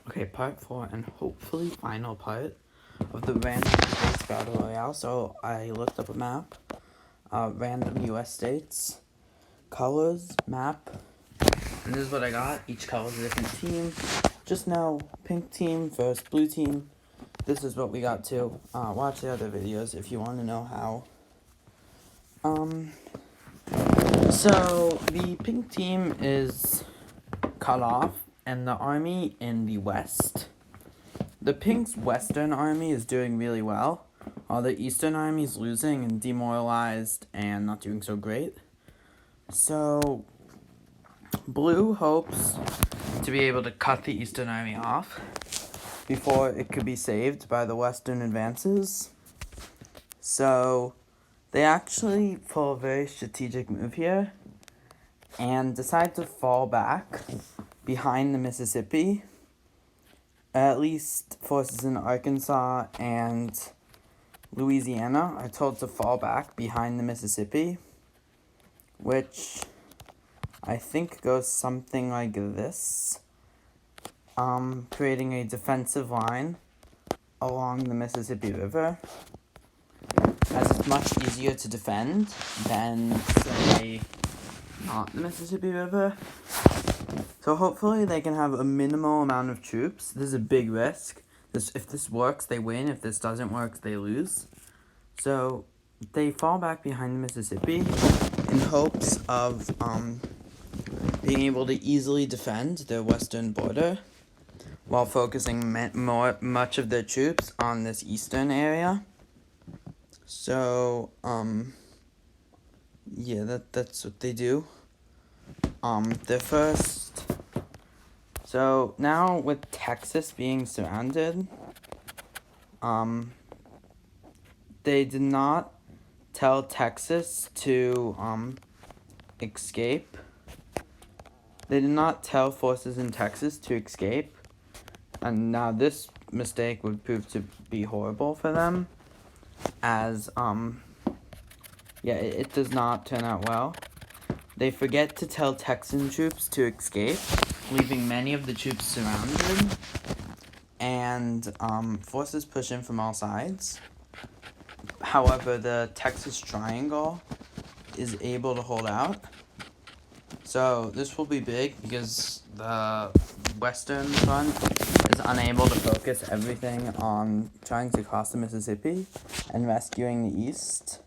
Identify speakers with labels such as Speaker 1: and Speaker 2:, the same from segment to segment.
Speaker 1: Okay, part 4 and hopefully final part of the random states battle royale. So I looked up a map, random US states, colors, map, and this is what I got. Each color is a different team. Just now, pink team versus blue team. This is what we got too. Watch the other videos if you want to know how. So the pink team is cut off, and the army in the west. The Pink's Western army is doing really well, while the Eastern army is losing and demoralized and not doing so great. So, Blue hopes to be able to cut the Eastern army off before it could be saved by the Western advances. So, they actually pull a very strategic move here and decide to fall back behind the Mississippi. At least forces in Arkansas and Louisiana are told to fall back behind the Mississippi, which I think goes something like this, creating a defensive line along the Mississippi River, as it's much easier to defend than, say, not the Mississippi River. So hopefully they can have a minimal amount of troops. This is a big risk. If this works, they win. If this doesn't work, they lose. So they fall back behind the Mississippi in hopes of being able to easily defend their western border while focusing much of their troops on this eastern area. So yeah, that's what they do. Their first. So now with Texas being surrounded, they did not tell Texas to escape. They did not tell forces in Texas to escape, and now this mistake would prove to be horrible for them, as it does not turn out well. They forget to tell Texan troops to escape, leaving many of the troops surrounded, and forces push in from all sides. However, the Texas Triangle is able to hold out. So this will be big because the Western Front is unable to focus everything on trying to cross the Mississippi and rescuing the East.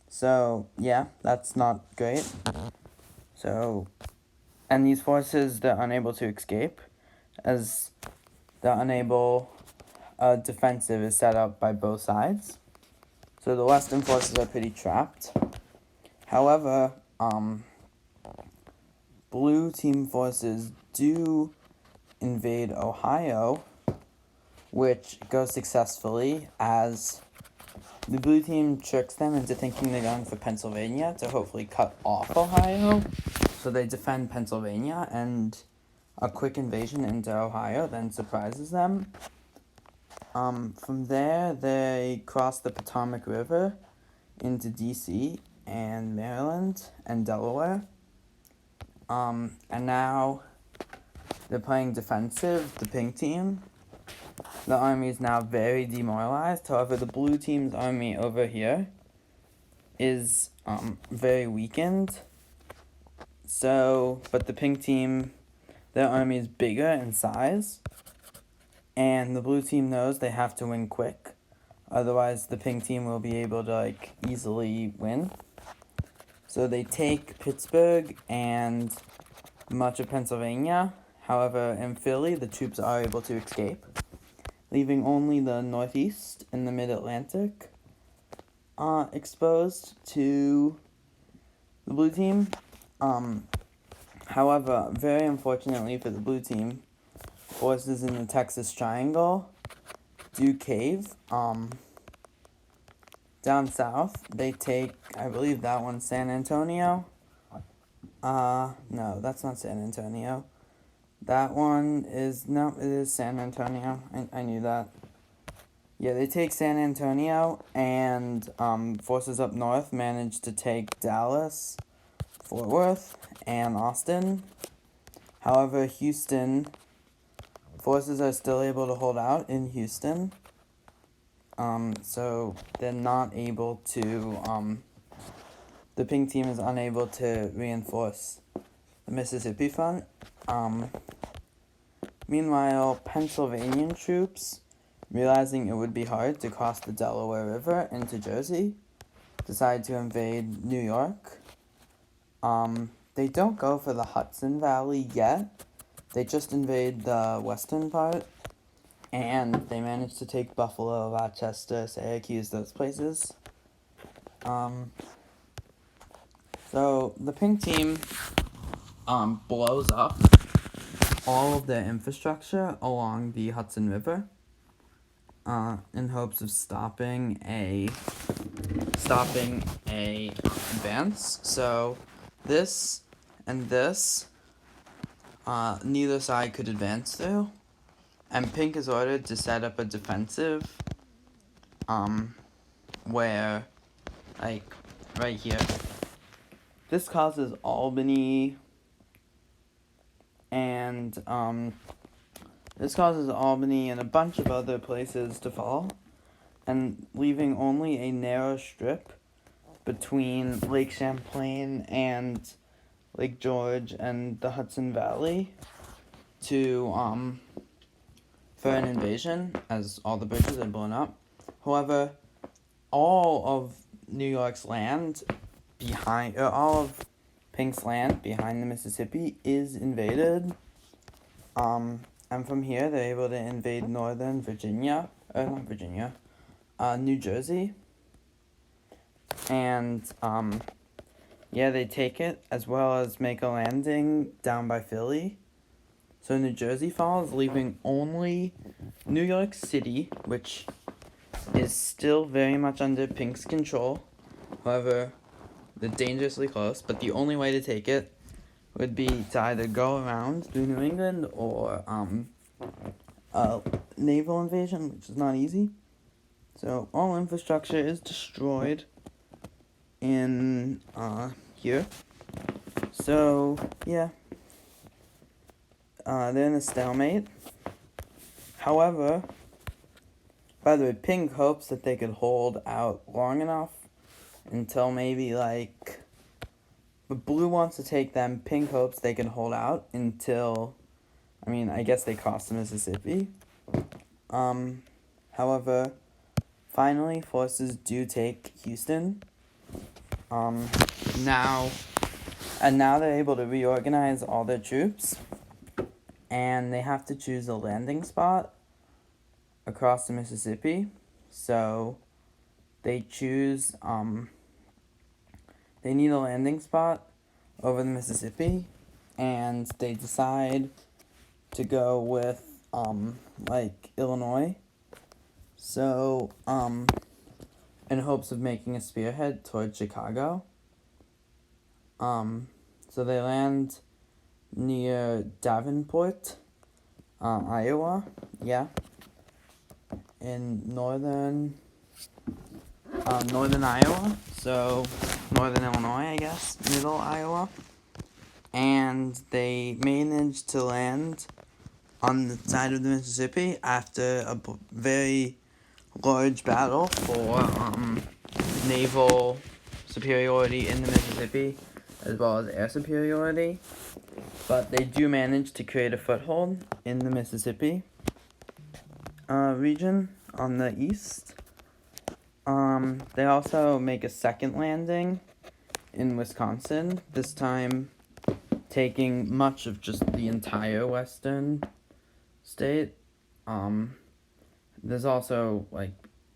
Speaker 1: So yeah, that's not great. So, and these forces, they're unable to escape as the defensive is set up by both sides. So the Western forces are pretty trapped. However, blue team forces do invade Ohio, which goes successfully as the blue team tricks them into thinking they're going for Pennsylvania to hopefully cut off Ohio. So they defend Pennsylvania, and a quick invasion into Ohio then surprises them. From there, they cross the Potomac River into D.C. and Maryland and Delaware. And now they're playing defensive, the pink team. The army is now very demoralized. However, the blue team's army over here is very weakened. So, but the pink team, their army is bigger in size. And the blue team knows they have to win quick. Otherwise, the pink team will be able to, easily win. So they take Pittsburgh and much of Pennsylvania. However, in Philly, the troops are able to escape, leaving only the Northeast and the Mid-Atlantic exposed to the blue team. However, very unfortunately for the blue team, forces in the Texas Triangle do cave. Down south, they take, I believe that one's San Antonio. No, that's not San Antonio. That one is, no, it is San Antonio. I knew that. Yeah, they take San Antonio, and forces up north manage to take Dallas, Fort Worth, and Austin. However, Houston forces are still able to hold out in Houston. So they're not able to, the pink team is unable to reinforce the Mississippi front. Meanwhile, Pennsylvanian troops, realizing it would be hard to cross the Delaware River into Jersey, decide to invade New York. They don't go for the Hudson Valley yet. They just invade the western part, and they manage to take Buffalo, Rochester, Syracuse, those places. So the pink team blows up all of their infrastructure along the Hudson River in hopes of stopping a advance. So this and this, neither side could advance through, and pink is ordered to set up a defensive where, like, right here. This causes Albany and a bunch of other places to fall, and leaving only a narrow strip between Lake Champlain and Lake George and the Hudson Valley to for an invasion, as all the bridges are blown up. However, all of New York's land all of Pink's land behind the Mississippi is invaded. And from here they're able to invade northern New Jersey. And they take it, as well as make a landing down by Philly. So New Jersey falls, leaving only New York City, which is still very much under Pink's control. However, they're dangerously close, but the only way to take it would be to either go around through New England or a naval invasion, which is not easy. So all infrastructure is destroyed in here. So yeah, they're in a stalemate. However, by the way, Pink hopes that they could hold out long enough until maybe but Blue wants to take them. Pink hopes they can hold out until, I guess they cross the Mississippi. However, finally, forces do take Houston. Now they're able to reorganize all their troops, and they have to choose a landing spot across the Mississippi. So they choose, they need a landing spot over the Mississippi, and they decide to go with, Illinois. So, in hopes of making a spearhead towards Chicago. So they land near Davenport, Iowa, in northern Iowa, so northern Illinois, I guess, middle Iowa. And they managed to land on the side of the Mississippi after a very large battle for naval superiority in the Mississippi, as well as air superiority. But they do manage to create a foothold in the Mississippi region on the east. They also make a second landing in Wisconsin, this time taking much of just the entire western state. There's also,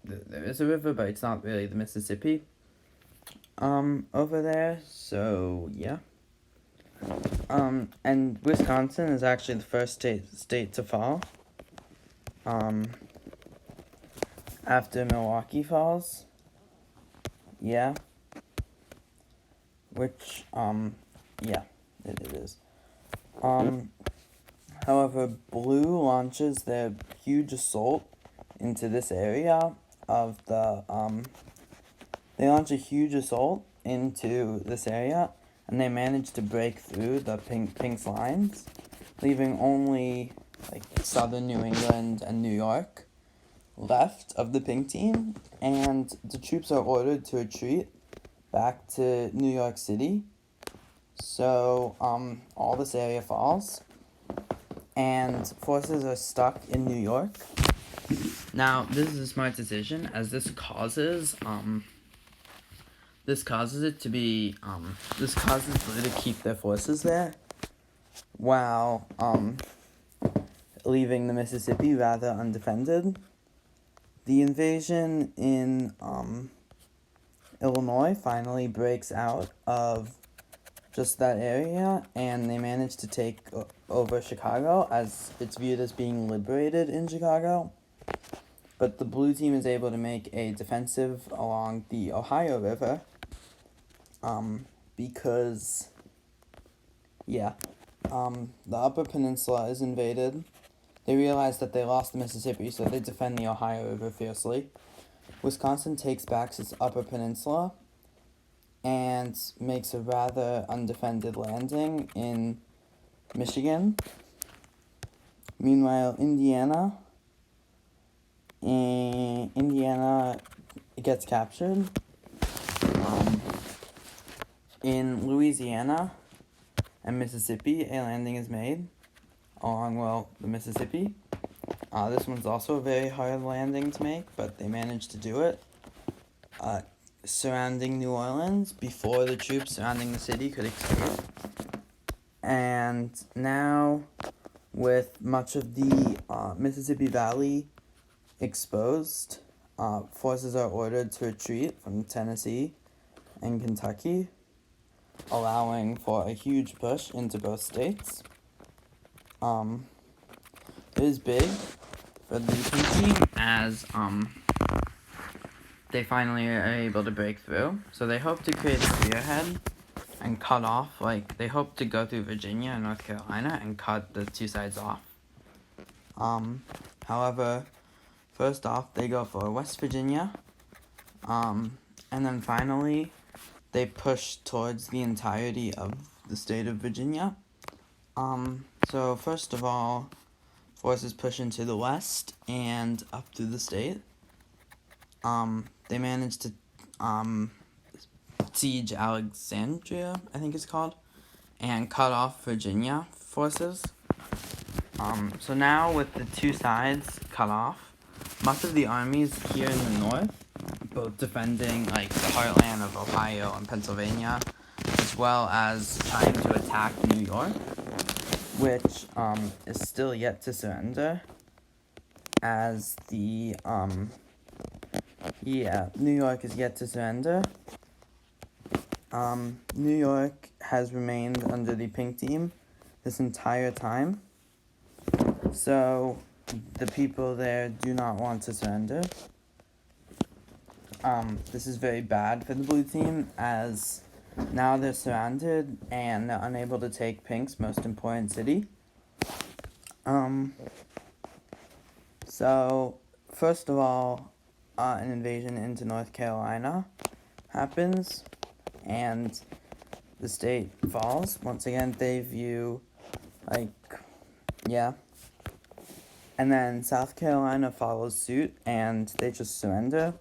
Speaker 1: there is a river, but it's not really the Mississippi over there, so yeah. And Wisconsin is actually the first state to fall after Milwaukee falls. Yeah. Which, it is. However, Blue launches their huge assault into this area of the, they launch a huge assault into this area, and they manage to break through the Pink's lines, leaving only like southern New England and New York, left of the pink team, and the troops are ordered to retreat back to New York City. So all this area falls, and forces are stuck in New York. Now, this is a smart decision, as this causes it to be this causes Blue to keep their forces there, while leaving the Mississippi rather undefended. The invasion in Illinois finally breaks out of just that area, and they manage to take over Chicago, as it's viewed as being liberated in Chicago. But the blue team is able to make a defensive along the Ohio River, because, the Upper Peninsula is invaded. They realize that they lost the Mississippi, so they defend the Ohio River fiercely. Wisconsin takes back its Upper Peninsula and makes a rather undefended landing in Michigan. Meanwhile, Indiana gets captured. In Louisiana and Mississippi, a landing is made along, the Mississippi. This one's also a very hard landing to make, but they managed to do it. Surrounding New Orleans before the troops surrounding the city could escape. And now, with much of the Mississippi Valley exposed, forces are ordered to retreat from Tennessee and Kentucky, allowing for a huge push into both states. It is big for the pink team, as they finally are able to break through. So they hope to create a spearhead and cut off, they hope to go through Virginia and North Carolina and cut the two sides off. However, first off, they go for West Virginia, and then finally, they push towards the entirety of the state of Virginia. So first of all, forces push into the west and up through the state. They managed to siege Alexandria, I think it's called, and cut off Virginia forces. So now with the two sides cut off, much of the armies here in the north, both defending the heartland of Ohio and Pennsylvania, as well as trying to attack New York, which is still yet to surrender, as the New York is yet to surrender. New York has remained under the pink team this entire time, so the people there do not want to surrender. This is very bad for the blue team, as now they're surrounded and they're unable to take pink's most important city. So first of all, an invasion into North Carolina happens, and the state falls. Once again, they view, and then South Carolina follows suit, and they just surrender.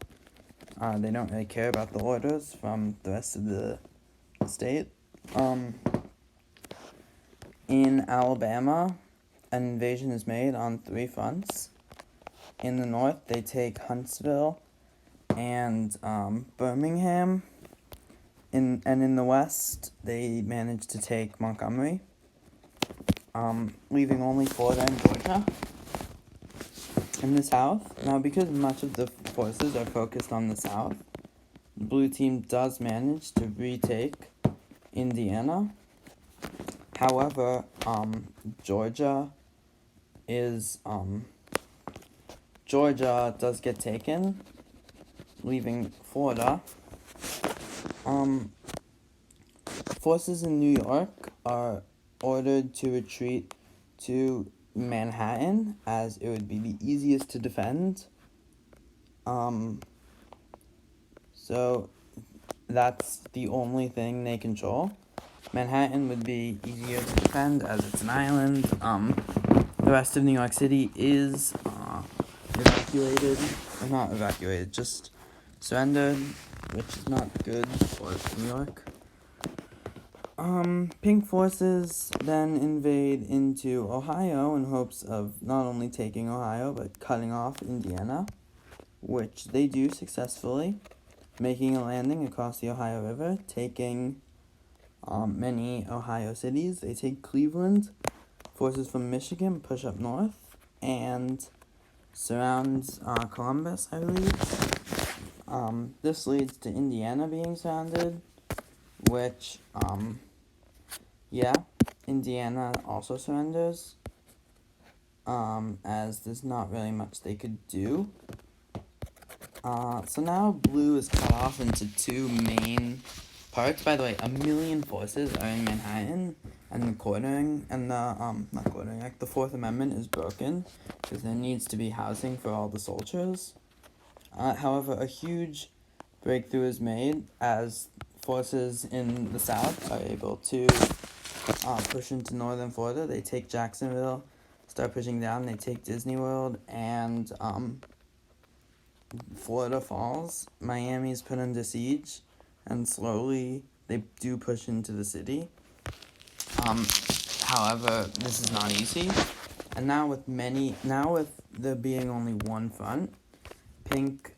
Speaker 1: They don't really care about the orders from the rest of the state. In Alabama, an invasion is made on 3 fronts. In the north, they take Huntsville and Birmingham. In the west, they manage to take Montgomery, leaving only Florida and Georgia. In the south, now because much of the forces are focused on the south, the blue team does manage to retake Indiana. However, Georgia does get taken, leaving Florida. Forces in New York are ordered to retreat to Manhattan, as it would be the easiest to defend. So that's the only thing they control. Manhattan would be easier to defend, as it's an island. the rest of New York City is evacuated, or not evacuated, just surrendered, which is not good for New York. Pink forces then invade into Ohio in hopes of not only taking Ohio, but cutting off Indiana, which they do successfully, making a landing across the Ohio River, taking many Ohio cities. They take Cleveland. Forces from Michigan push up north and surround Columbus, I believe. This leads to Indiana being surrounded, which, Indiana also surrenders, as there's not really much they could do. So now blue is cut off into two main parts. By the way, 1,000,000 forces are in Manhattan, and the quartering, and not quartering, like the Fourth Amendment is broken, because there needs to be housing for all the soldiers. However, a huge breakthrough is made as forces in the South are able to push into northern Florida. They take Jacksonville, start pushing down, they take Disney World, and Florida falls. Miami's put under siege, and slowly they do push into the city. However, this is not easy. And now with there being only one front, Pink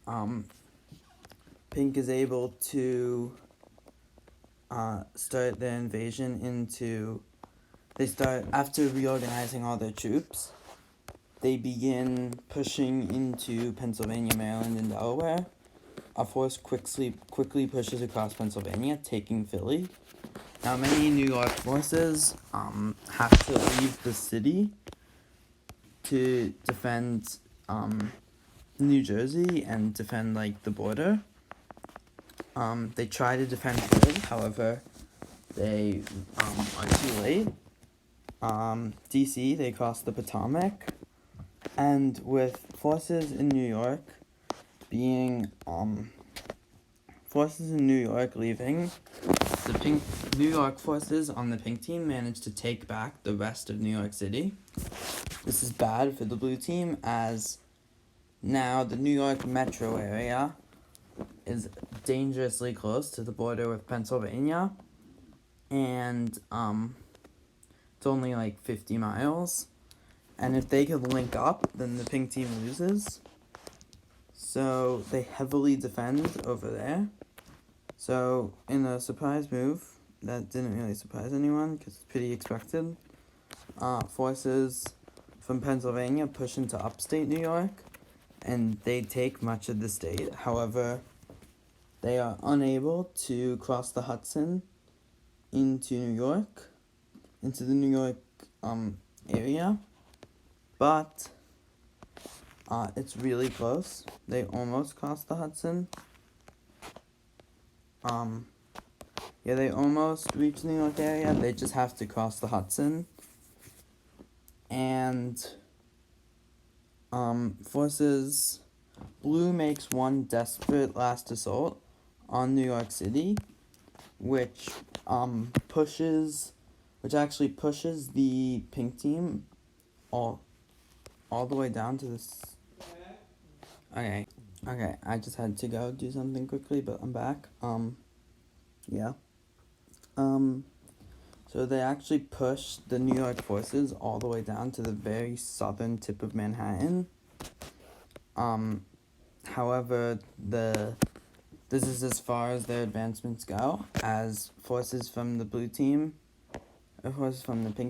Speaker 1: is able to start their invasion into. They start, after reorganizing all their troops, they begin pushing into Pennsylvania, Maryland, and Delaware. A force quickly pushes across Pennsylvania, taking Philly. Now, many New York forces have to leave the city to defend New Jersey and defend, the border. They try to defend Philly, however, they are too late. DC, they cross the Potomac, and with forces in New York leaving, the New York forces on the pink team managed to take back the rest of New York City. This is bad for the blue team, as now the New York metro area is dangerously close to the border with Pennsylvania, and it's only 50 miles, and if they could link up, then the pink team loses. So they heavily defend over there. So in a surprise move that didn't really surprise anyone because it's pretty expected, forces from Pennsylvania push into upstate New York, and they take much of the state. However, they are unable to cross the Hudson into New York, into the New York area, but it's really close. They almost crossed the Hudson. They almost reach the New York area. They just have to cross the Hudson. And forces blue makes one desperate last assault on New York City, which actually pushes the pink team all the way down to this. Okay, I just had to go do something quickly, but I'm back. So they actually pushed the New York forces all the way down to the very southern tip of Manhattan. However, this is as far as their advancements go, as forces from the pink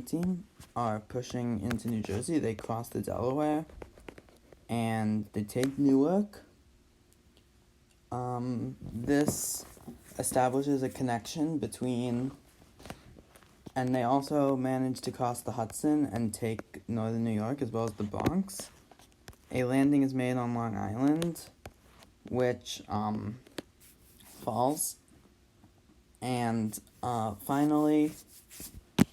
Speaker 1: team are pushing into New Jersey. They cross the Delaware, and they take Newark. This establishes a connection between, and they also manage to cross the Hudson and take northern New York as well as the Bronx. A landing is made on Long Island, which falls. And finally,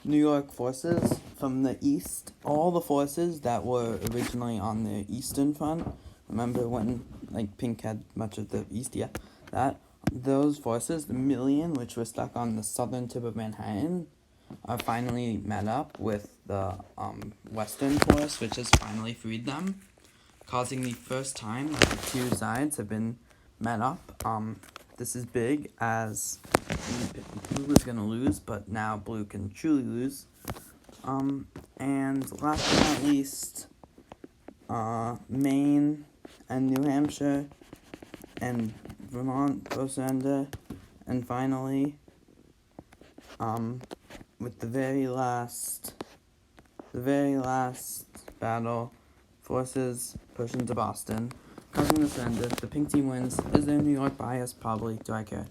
Speaker 1: New York forces from the east, all the forces that were originally on the eastern front, remember when pink had much of the east, those forces, the 1,000,000 which were stuck on the southern tip of Manhattan, are finally met up with the Western force, which has finally freed them, causing the first time that the two sides have been met up. This is big, as blue is going to lose, but now blue can truly lose. And last but not least, Maine and New Hampshire and Vermont both surrender. And finally, with the very last battle, forces push into Boston, causing the surrender. The pink team wins. Is there New York bias? Probably. Do I care?